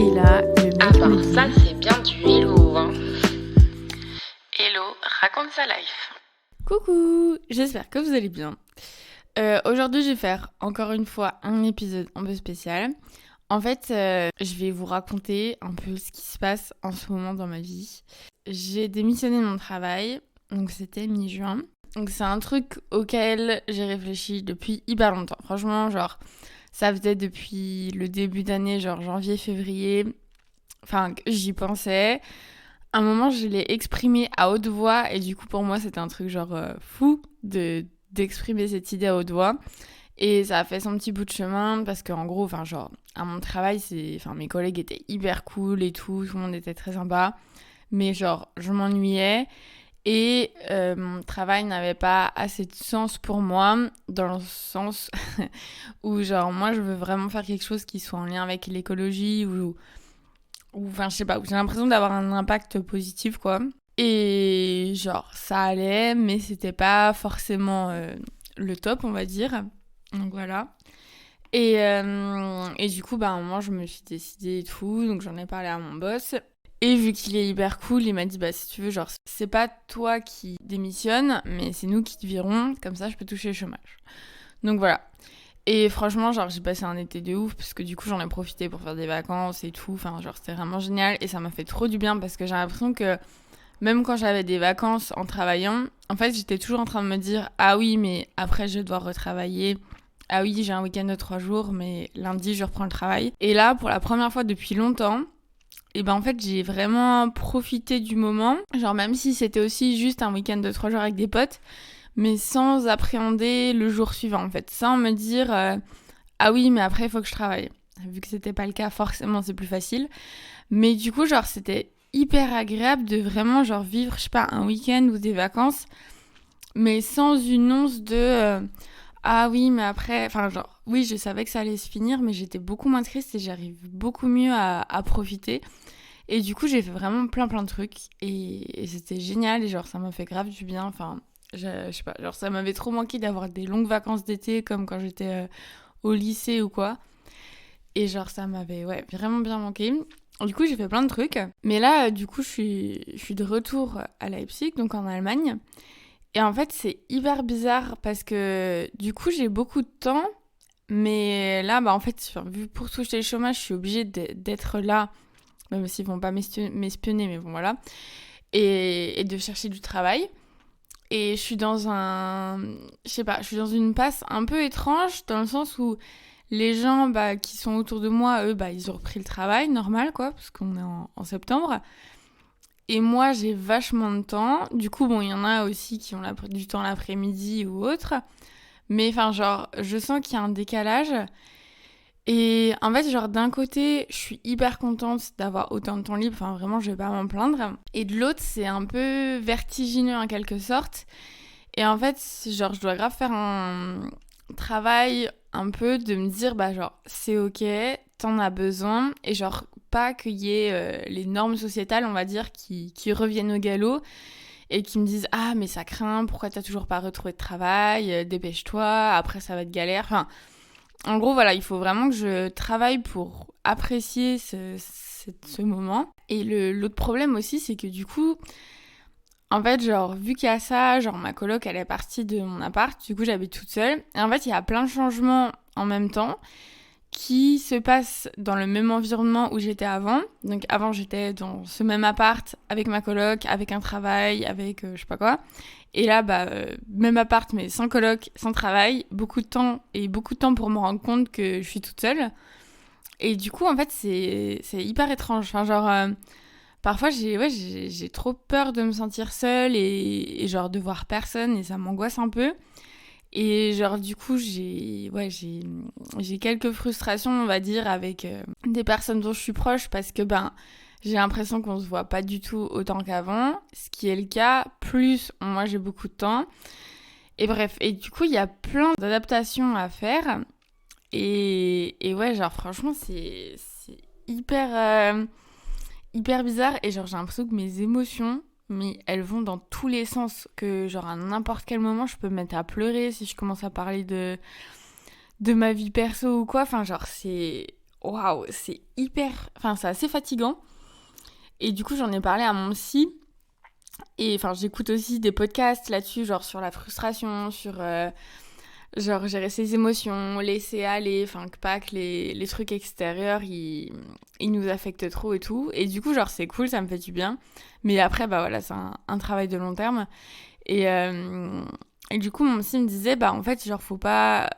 Et là, le mec Ah bah me dit... ça c'est bien du hello hein. Hello, raconte sa life. Coucou, j'espère que vous allez bien. Aujourd'hui, je vais faire encore une fois un épisode un peu spécial. En fait, je vais vous raconter un peu ce qui se passe en ce moment dans ma vie. J'ai démissionné de mon travail, donc c'était mi-juin. Donc c'est un truc auquel j'ai réfléchi depuis hyper longtemps. Franchement, genre, ça faisait depuis le début d'année, genre janvier, février. Enfin, j'y pensais. À un moment, je l'ai exprimé à haute voix et du coup, pour moi, c'était un truc genre fou d'exprimer cette idée à haute voix. Et ça a fait son petit bout de chemin parce qu'en gros, enfin, genre, à mon travail, mes collègues étaient hyper cool et tout le monde était très sympa. Mais genre, je m'ennuyais et mon travail n'avait pas assez de sens pour moi, dans le sens où, genre, moi, je veux vraiment faire quelque chose qui soit en lien avec l'écologie ou enfin, je sais pas, où j'ai l'impression d'avoir un impact positif, quoi. Et genre, ça allait, mais c'était pas forcément le top, on va dire. Donc voilà. Et du coup, à un moment, je me suis décidée et tout, donc j'en ai parlé à mon boss. Et vu qu'il est hyper cool, il m'a dit, si tu veux, genre, c'est pas toi qui démissionne, mais c'est nous qui te virons, comme ça je peux toucher le chômage. Donc voilà. Et franchement, genre, j'ai passé un été de ouf, parce que du coup, j'en ai profité pour faire des vacances et tout. Enfin, genre, c'était vraiment génial. Et ça m'a fait trop du bien, parce que j'ai l'impression que même quand j'avais des vacances en travaillant, en fait, j'étais toujours en train de me dire, ah oui, mais après, je dois retravailler. Ah oui, j'ai un week-end de 3 jours, mais lundi, je reprends le travail. Et là, pour la première fois depuis longtemps, et en fait, j'ai vraiment profité du moment. Genre, même si c'était aussi juste un week-end de 3 jours avec des potes, mais sans appréhender le jour suivant, en fait. Sans me dire, ah oui, mais après, il faut que je travaille. Vu que c'était pas le cas, forcément, c'est plus facile. Mais du coup, genre, c'était hyper agréable de vraiment, genre, vivre, je sais pas, un week-end ou des vacances, mais sans une once de... ah oui, mais après... Enfin, genre, oui, je savais que ça allait se finir, mais j'étais beaucoup moins triste et j'arrive beaucoup mieux à profiter. Et du coup, j'ai fait vraiment plein de trucs. Et c'était génial. Et genre, ça m'a fait grave du bien. Enfin, je sais pas. Genre, ça m'avait trop manqué d'avoir des longues vacances d'été comme quand j'étais au lycée ou quoi. Et genre, ça m'avait vraiment bien manqué. Du coup, j'ai fait plein de trucs. Mais là, du coup, je suis de retour à Leipzig, donc en Allemagne. Et en fait, c'est hyper bizarre parce que du coup, j'ai beaucoup de temps. Mais là, en fait, vu pour toucher le chômage, je suis obligée d'être là. Même s'ils vont pas m'espionner, mais bon, voilà. Et de chercher du travail. Et je suis dans je suis dans une passe un peu étrange, dans le sens où les gens qui sont autour de moi, eux, ils ont repris le travail, normal, quoi, parce qu'on est en septembre. Et moi, j'ai vachement de temps. Du coup, il y en a aussi qui ont du temps l'après-midi ou autre. Mais enfin, genre, je sens qu'il y a un décalage. Et en fait, genre, d'un côté, je suis hyper contente d'avoir autant de temps libre. Enfin, vraiment, je vais pas m'en plaindre. Et de l'autre, c'est un peu vertigineux en quelque sorte. Et en fait, genre, je dois grave faire un travail un peu de me dire, genre, c'est ok, t'en as besoin. Et genre, pas qu'il y ait les normes sociétales, on va dire, qui reviennent au galop et qui me disent, ah, mais ça craint, pourquoi t'as toujours pas retrouvé de travail, dépêche-toi, après ça va être galère. Enfin, en gros, voilà, il faut vraiment que je travaille pour apprécier ce moment. Et l'autre problème aussi, c'est que du coup, en fait, genre, vu qu'il y a ça, genre, ma coloc, elle est partie de mon appart, du coup, j'habite toute seule. Et en fait, il y a plein de changements en même temps qui se passent dans le même environnement où j'étais avant. Donc, avant, j'étais dans ce même appart avec ma coloc, avec un travail, avec je sais pas quoi. Et là, même appart, mais sans coloc, sans travail, beaucoup de temps pour me rendre compte que je suis toute seule. Et du coup, en fait, c'est hyper étrange. Enfin, genre, parfois, j'ai trop peur de me sentir seule et genre de voir personne et ça m'angoisse un peu. Et genre, du coup, j'ai quelques frustrations, on va dire, avec des personnes dont je suis proche parce que, j'ai l'impression qu'on se voit pas du tout autant qu'avant, ce qui est le cas, plus moi j'ai beaucoup de temps. Et bref, et du coup, il y a plein d'adaptations à faire. Et ouais, genre, franchement, c'est hyper bizarre. Et genre, j'ai l'impression que mes émotions, mais elles vont dans tous les sens. Que genre, à n'importe quel moment, je peux me mettre à pleurer si je commence à parler de ma vie perso ou quoi. Enfin, genre, c'est waouh, c'est c'est assez fatigant. Et du coup, j'en ai parlé à mon psy. Et enfin, j'écoute aussi des podcasts là-dessus, genre sur la frustration, sur genre gérer ses émotions, laisser aller, enfin que pas que les trucs extérieurs ils nous affectent trop et tout. Et du coup, genre c'est cool, ça me fait du bien. Mais après, bah voilà, c'est un travail de long terme. Et, euh, et du coup, mon psy me disait, bah en fait, genre faut pas.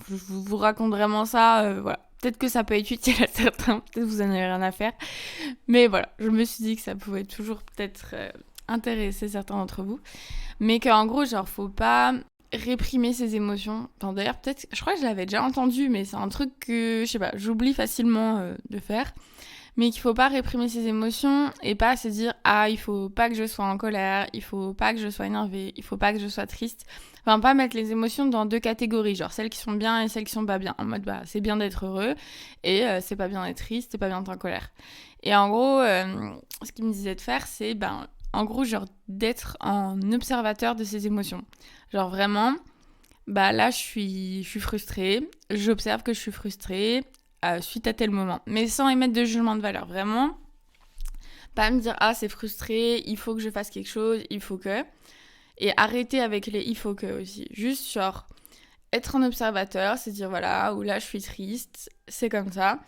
Je vous raconte vraiment ça, voilà. Peut-être que ça peut être utile à certains, peut-être que vous en avez rien à faire. Mais voilà, je me suis dit que ça pouvait toujours peut-être intéresser certains d'entre vous. Mais qu'en gros, genre, faut pas réprimer ses émotions. Enfin, d'ailleurs, peut-être, je crois que je l'avais déjà entendu, mais c'est un truc que, je sais pas, j'oublie facilement de faire. Mais qu'il faut pas réprimer ses émotions et pas se dire ah, il faut pas que je sois en colère, il faut pas que je sois énervée, il faut pas que je sois triste. Enfin, pas mettre les émotions dans deux catégories, genre celles qui sont bien et celles qui sont pas bien. En mode bah c'est bien d'être heureux et c'est pas bien d'être triste, c'est pas bien d'être en colère. Et en gros, ce qu'il me disait de faire, c'est en gros genre d'être en observateur de ses émotions. Genre vraiment, bah là je suis frustrée, j'observe que je suis frustrée suite à tel moment, mais sans émettre de jugement de valeur, vraiment. Pas me dire ah c'est frustré, il faut que je fasse quelque chose, il faut que, et arrêter avec les il faut que aussi. Juste genre être en observateur, c'est dire voilà, ou là je suis triste, c'est comme ça.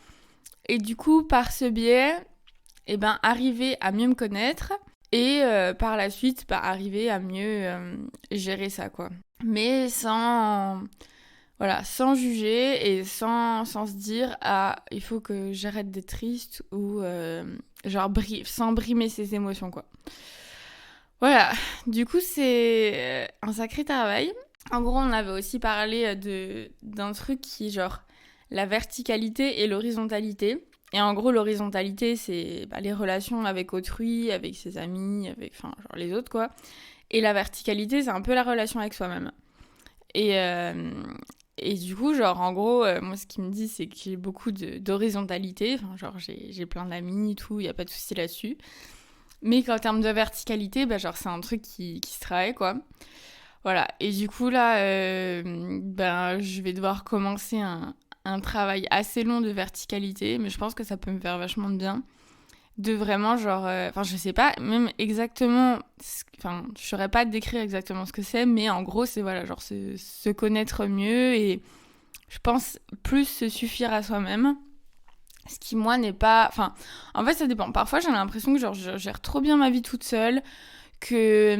Et du coup par ce biais, arriver à mieux me connaître et par la suite arriver à mieux gérer ça quoi. Mais sans juger et sans se dire ah il faut que j'arrête d'être triste ou sans brimer ses émotions quoi. Voilà, du coup c'est un sacré travail. En gros on avait aussi parlé d'un truc qui est genre la verticalité et l'horizontalité. Et en gros l'horizontalité c'est les relations avec autrui, avec ses amis, avec genre les autres quoi. Et la verticalité c'est un peu la relation avec soi-même. Et du coup, genre, en gros, moi, ce qu'il me dit, c'est que j'ai beaucoup d'horizontalité. Enfin, genre, j'ai plein d'amis et tout, il n'y a pas de souci là-dessus. Mais qu'en termes de verticalité, genre, c'est un truc qui se travaille, quoi. Voilà. Et du coup, là, je vais devoir commencer un travail assez long de verticalité, mais je pense que ça peut me faire vachement de bien. De vraiment genre je sais pas même exactement je saurais pas décrire exactement ce que c'est, mais en gros c'est voilà genre se connaître mieux et je pense plus se suffire à soi-même, ce qui moi n'est pas en fait ça dépend. Parfois j'ai l'impression que genre je gère trop bien ma vie toute seule, que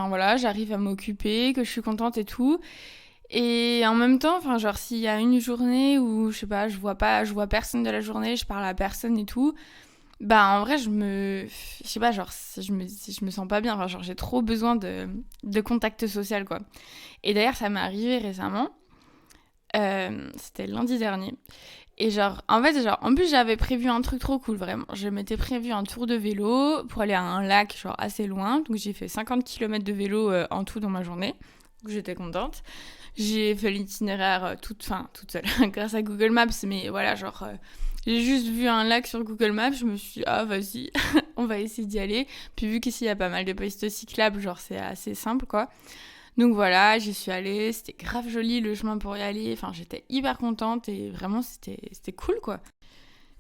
voilà j'arrive à m'occuper, que je suis contente et tout. Et en même temps, genre s'il y a une journée où je sais pas, je vois personne de la journée, je parle à personne et tout, en vrai je sais pas, genre je me sens pas bien, genre j'ai trop besoin de contact social quoi. Et d'ailleurs ça m'est arrivé récemment, c'était lundi dernier. Et genre en fait genre en plus j'avais prévu un truc trop cool vraiment. Je m'étais prévu un tour de vélo pour aller à un lac genre assez loin, donc j'ai fait 50 km de vélo en tout dans ma journée. Donc j'étais contente. J'ai fait l'itinéraire toute seule grâce à Google Maps, mais voilà genre j'ai juste vu un lac sur Google Maps, je me suis dit ah vas-y on va essayer d'y aller. Puis vu qu'ici il y a pas mal de pistes cyclables, genre c'est assez simple quoi. Donc voilà, j'y suis allée, c'était grave joli le chemin pour y aller, j'étais hyper contente et vraiment c'était cool quoi.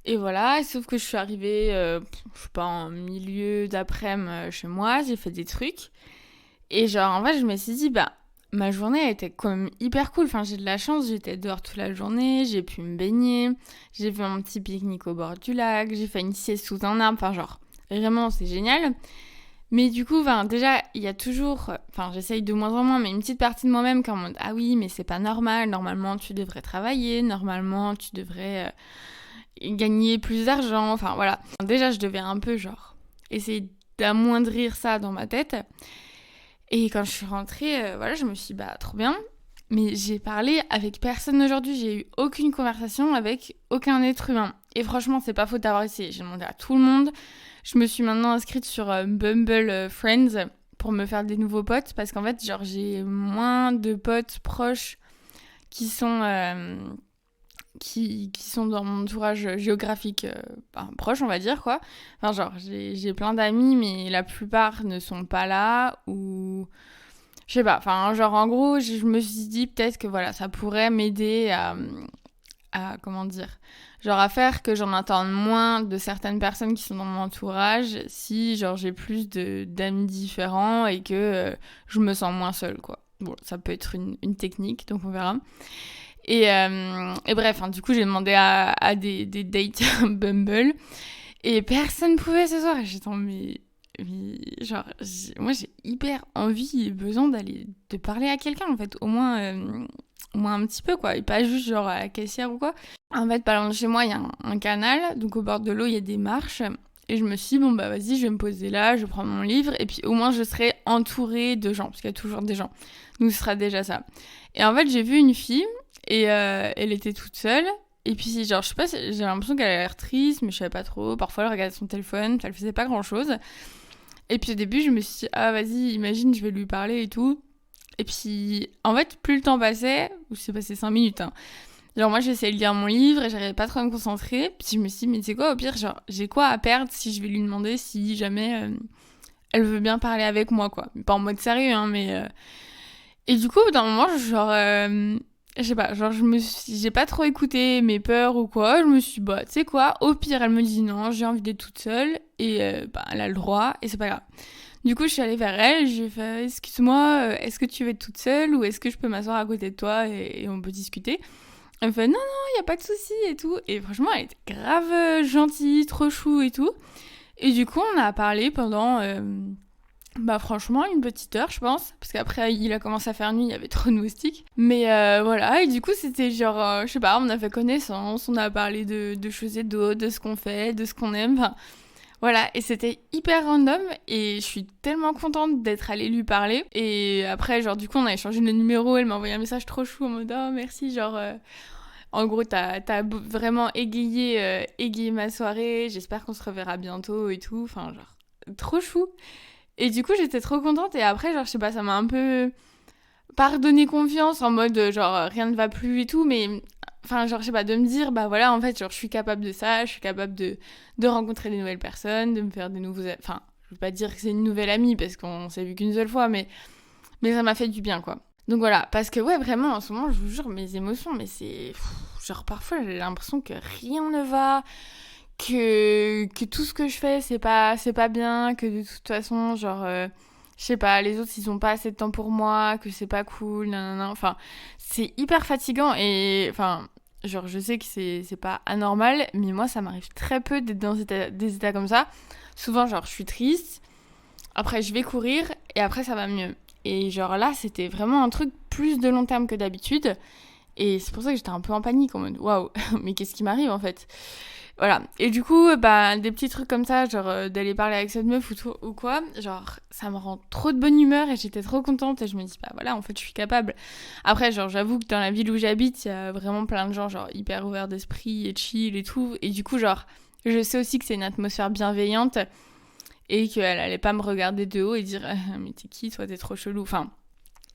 Et voilà, sauf que je suis arrivée, je sais pas, en milieu d'après-midi chez moi, j'ai fait des trucs. Et genre en fait je me suis dit ma journée a été quand même hyper cool. J'ai de la chance, j'étais dehors toute la journée, j'ai pu me baigner, j'ai fait un petit pique-nique au bord du lac, j'ai fait une sieste sous un arbre, genre vraiment c'est génial. Mais du coup, déjà, il y a toujours, j'essaye de moins en moins, mais une petite partie de moi-même qui est en mode ah oui, mais c'est pas normal, normalement tu devrais travailler, normalement tu devrais gagner plus d'argent, voilà. Déjà, je devais un peu genre essayer d'amoindrir ça dans ma tête. Et quand je suis rentrée, voilà, je me suis dit trop bien. Mais j'ai parlé avec personne aujourd'hui, j'ai eu aucune conversation avec aucun être humain. Et franchement, c'est pas faute d'avoir essayé. J'ai demandé à tout le monde. Je me suis maintenant inscrite sur Bumble Friends pour me faire des nouveaux potes. Parce qu'en fait, genre, j'ai moins de potes proches qui sont dans mon entourage géographique proche, on va dire, quoi. Genre, j'ai plein d'amis, mais la plupart ne sont pas là, ou... Je sais pas, genre, en gros, je me suis dit peut-être que, voilà, ça pourrait m'aider comment dire, genre à faire que j'en attende moins de certaines personnes qui sont dans mon entourage si genre j'ai plus d'amis différents et que je me sens moins seule, quoi. Bon, ça peut être une technique, donc on verra. Et bref, du coup, j'ai demandé à des dates Bumble et personne pouvait ce soir. Et j'étais mais genre, moi, j'ai hyper envie et besoin de parler à quelqu'un, en fait, au moins un petit peu, quoi, et pas juste genre à la caissière ou quoi. En fait, pas loin de chez moi, il y a un canal, donc au bord de l'eau, il y a des marches. Et je me suis dit, bon, bah vas-y, je vais me poser là, je vais prendre mon livre, et puis au moins je serai entourée de gens, parce qu'il y a toujours des gens. Donc ce sera déjà ça. Et en fait, j'ai vu une fille, et elle était toute seule. Et puis, genre, je sais pas, j'ai l'impression qu'elle a l'air triste, mais je savais pas trop. Parfois, elle regardait son téléphone, elle faisait pas grand-chose. Et puis au début, je me suis dit, ah vas-y, imagine, je vais lui parler et tout. Et puis, en fait, plus le temps passait, ou c'est passé 5 minutes, genre moi j'essayais de lire mon livre et j'arrivais pas trop à me concentrer. Puis je me suis dit, mais tu sais quoi, au pire, genre, j'ai quoi à perdre si je vais lui demander si jamais elle veut bien parler avec moi, quoi. Pas en mode sérieux, mais... Et du coup, au bout d'un moment, genre... je sais pas, genre j'ai pas trop écouté mes peurs ou quoi. Je me suis dit, bah, tu sais quoi, au pire, elle me dit non, j'ai envie d'être toute seule. Et elle a le droit et c'est pas grave. Du coup, je suis allée vers elle, j'ai fait « Excuse-moi, est-ce que tu veux être toute seule ou est-ce que je peux m'asseoir à côté de toi et on peut discuter ?» Elle me fait « Non, non, il y a pas de souci et tout. » Et franchement, elle était grave gentille, trop chou et tout. Et du coup, on a parlé pendant, franchement, une petite heure, je pense. Parce qu'après, il a commencé à faire nuit, il y avait trop de moustiques. Mais voilà, et du coup, c'était genre, je sais pas, on a fait connaissance, on a parlé de choses et d'autres, de ce qu'on fait, de ce qu'on aime, enfin... Voilà, et c'était hyper random et je suis tellement contente d'être allée lui parler. Et après, genre, du coup, on a échangé le numéro, elle m'a envoyé un message trop chou en mode « Oh, merci, genre, en gros, t'as vraiment égayé ma soirée, j'espère qu'on se reverra bientôt et tout. » Enfin, genre, trop chou. Et du coup, j'étais trop contente et après, genre, je sais pas, ça m'a un peu pas redonné confiance en mode, genre, rien ne va plus et tout, mais... Enfin, genre, je sais pas, de me dire, bah voilà, en fait, genre, je suis capable de ça, je suis capable de rencontrer des nouvelles personnes, de me faire des nouveaux... Enfin, je veux pas dire que c'est une nouvelle amie, parce qu'on s'est vu qu'une seule fois, mais ça m'a fait du bien, quoi. Donc voilà, parce que, ouais, vraiment, en ce moment, je vous jure, mes émotions, mais c'est... Genre, parfois, j'ai l'impression que rien ne va, que tout ce que je fais, c'est pas bien, que de toute façon, genre... je sais pas, les autres, ils ont pas assez de temps pour moi, que c'est pas cool, nanana. Enfin, c'est hyper fatigant et... Enfin, genre, je sais que c'est pas anormal, mais moi, ça m'arrive très peu d'être dans des états comme ça. Souvent, genre, je suis triste, après, je vais courir, et après, ça va mieux. Et genre, là, c'était vraiment un truc plus de long terme que d'habitude. Et c'est pour ça que j'étais un peu en panique, en mode, waouh, mais qu'est-ce qui m'arrive, en fait ? Voilà. Et du coup, des petits trucs comme ça, genre d'aller parler avec cette meuf ou quoi, genre ça me rend trop de bonne humeur et j'étais trop contente et je me dis, bah voilà, en fait, je suis capable. Après, genre, j'avoue que dans la ville où j'habite, il y a vraiment plein de gens, genre, hyper ouverts d'esprit et chill et tout. Et du coup, genre, je sais aussi que c'est une atmosphère bienveillante et qu'elle allait pas me regarder de haut et dire, mais t'es qui, toi, t'es trop chelou. Enfin,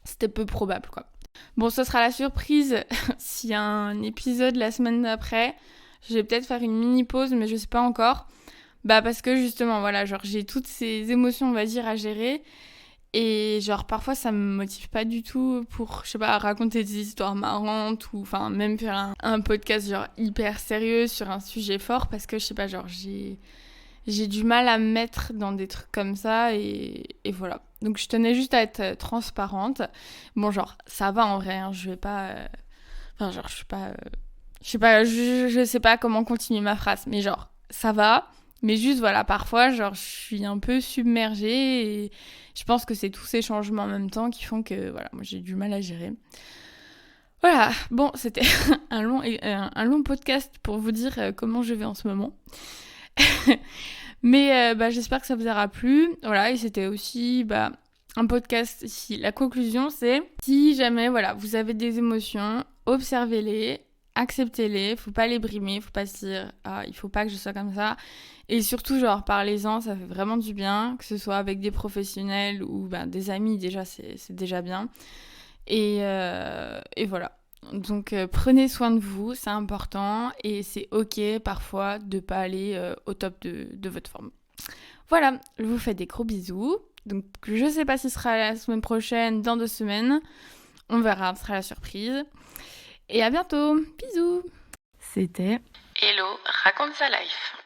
c'était peu probable, quoi. Bon, ce sera la surprise s'il y a un épisode la semaine d'après. Je vais peut-être faire une mini pause, mais je sais pas encore. Parce que justement, voilà, genre j'ai toutes ces émotions, on va dire, à gérer. Et genre parfois ça me motive pas du tout pour, je sais pas, raconter des histoires marrantes ou enfin même faire un podcast genre hyper sérieux sur un sujet fort parce que je sais pas, genre j'ai du mal à me mettre dans des trucs comme ça et voilà. Donc je tenais juste à être transparente. Bon, genre ça va en vrai, hein, je vais pas... Enfin genre je suis pas... je sais pas comment continuer ma phrase, mais genre, ça va. Mais juste, voilà, parfois, genre, je suis un peu submergée et je pense que c'est tous ces changements en même temps qui font que, voilà, moi, j'ai du mal à gérer. Voilà, bon, c'était un long podcast pour vous dire comment je vais en ce moment. Mais j'espère que ça vous aura plu. Voilà, et c'était aussi un podcast ici. La conclusion, c'est si jamais, voilà, vous avez des émotions, observez-les. Acceptez-les, faut pas les brimer, faut pas se dire ah il faut pas que je sois comme ça et surtout genre parlez-en, ça fait vraiment du bien, que ce soit avec des professionnels ou des amis déjà c'est déjà bien et voilà donc prenez soin de vous, c'est important et c'est ok parfois de pas aller au top de votre forme. Voilà, je vous fais des gros bisous, donc je sais pas si ce sera la semaine prochaine, dans 2 semaines, on verra, ce sera la surprise. Et à bientôt. Bisous. C'était Hello, raconte sa life.